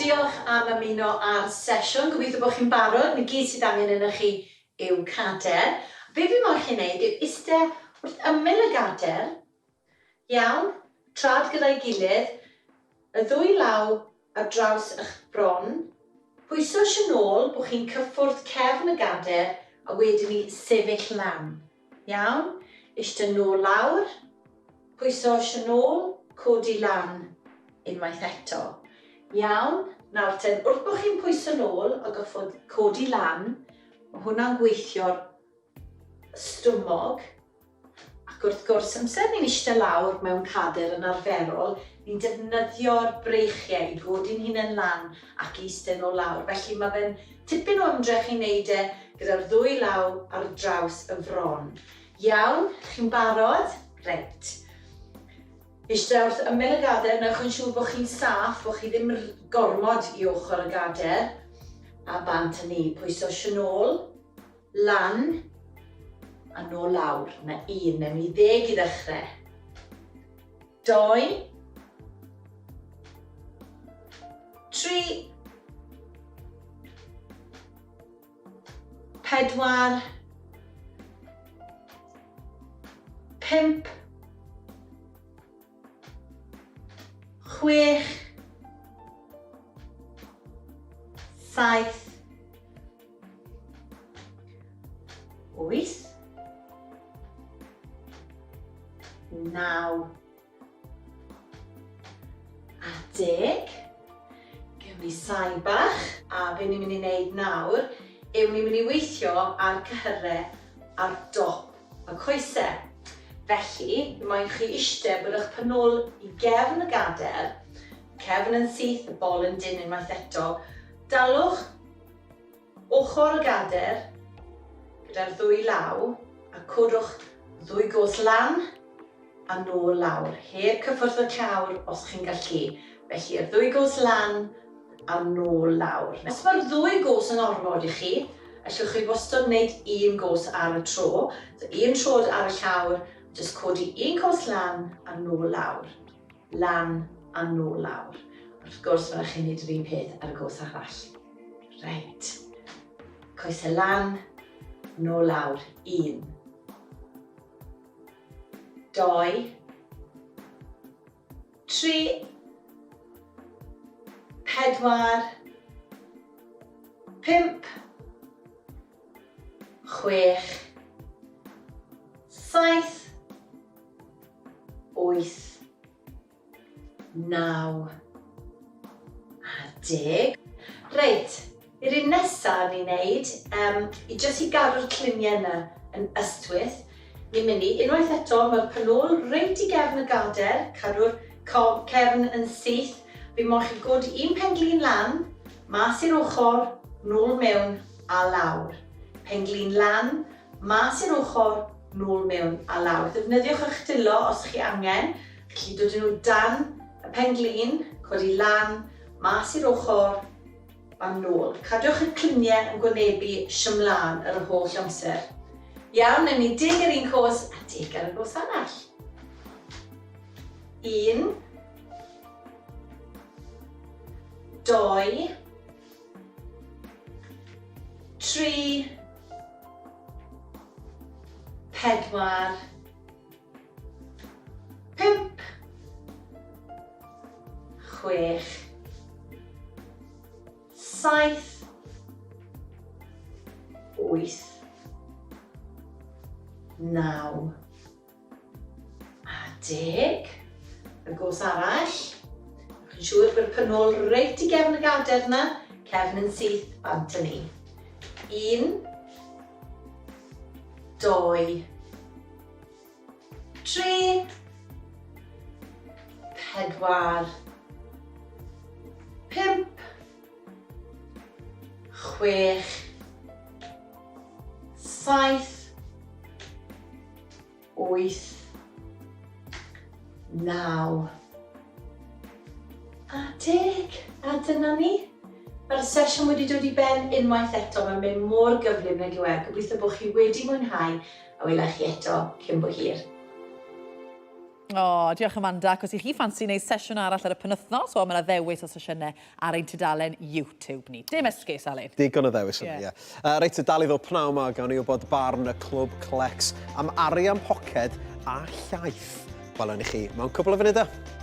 Diolch am ymuno ar sesiwn. Gobeithio bod chi'n barod. Mae gyd sydd angen yna chi yw cader. Be fi moyn chi wneud yw eistedd wrth ymyl y gader. Iawn, trad gyda'i gilydd. Y ddwy law ar draws eich bron. Pwyswch yn ôl bod chi'n cyffwrdd cefn y gader a wedyn ni sefyll lan. Iawn, eistedd nôl lawr. Pwyswch yn ôl, codi lan unwaith eto. Iawn, nawr ten, wrth bod chi'n pwyso nôl a goffod codi lan, mae hwnna'n gweithio'r stwmog. Ac wrth gwrs, amser ni'n eistedd lawr mewn cader yn arferol, ni'n defnyddio'r breichiau i godi'n hunain lan ac i eistedd nôl lawr. Felly mae fe'n tipyn o ymdrech i wneud e gyda'r ddwy law ar draws y fron. Iawn, chi'n barod? Reit. Eistedd wrth ymyl y gader, newch yn siŵr bod chi'n saff, bod chi ddim gormod i ochr y gader. A bant yn ni, pwyswch yn ôl, lan, a nôl lawr. Yna un, mewn i 10 i ddechrau. 2, 3, 4, 5, 6, 7, 8, 9 a 10. Gewn ni sain bach, a be ni'n mynd i wneud nawr yw ni'n mynd i weithio ar cyhyrau ar dop y coesau. Felly, mae'n chi eistedd bod eich panôl i gefn y gader, cefn yn syth, y bol yn dyn unwaith eto. Dalwch ochr y gader gyda'r ddwy law a codwch ddwy gos lan a nôl lawr, heb cyffwrdd y llawr os chi'n gallu. Felly, y ddwy gos lan a nôl lawr. Os mae'r ddwy gos yn ormod i chi, allwch chi wastad wneud un gos ar y tro. So, un tro ar y llawr, jyst codi un gos lan a nôl lawr. Lan a nôl lawr. Wrth gwrs, mae'n chi'n neud yr un peth ar y gos arall. Reit. Coesau lan, nôl lawr. 1, 2, 3, 4, 5, 6, 7, 8, 9 a 10. Reit, i'r un nesaf ni'n neud, i jyst i gadw'r cliniau yna yn ystwyth, ni'n mynd i, unwaith eto, mae'r panôl reit i gefn y gader, cadw'r cefn yn syth. Fi moyn chi godi un penglin lan, mas i'r ochr, nôl mewn a lawr. Penglin lan, mas i'r ochr, nôl mewn a lawr. Defnyddiwch eich dilo os chi angen. Felly dod nhw dan y penglin, codi lan, mas i'r ochr a nôl. Cadwch y cliniau yn gwynebu siamlan yr holl amser. Iawn, newn ni 10 ar un cos a 10 ar y cos arall. 1, 2, 3, 4, 5, 6, 7, 8, 9 a 10. Y gos arall. Chi'n siŵr bod y panôl reit i gefn y gader yna, cefn yn syth bant yn ni. 1, 2, 3, 4, 5, 6, 7, 8, 9 a 10. A dyna ni. Mae'r sesiwn wedi dod i ben unwaith eto. Mae'n mynd mor gyflym nag yw e. Gobeithio bod chi wedi mwynhau a welai chi eto cyn bo hir. O, diolch Amanda. Os i chi ffansi wneud sesiwn arall ar y penwythnos, o, mae yna ddewis o sesiynau ar ein tudalen YouTube ni. Dim esgus, Alun. Digon o ddewis yna, ie. Reit, y dal i ddod pnaw yma, gawn ni wybod barn y Clwb Clecs am arian poced a llaeth. Welwn i chi mewn cwbl o funudau.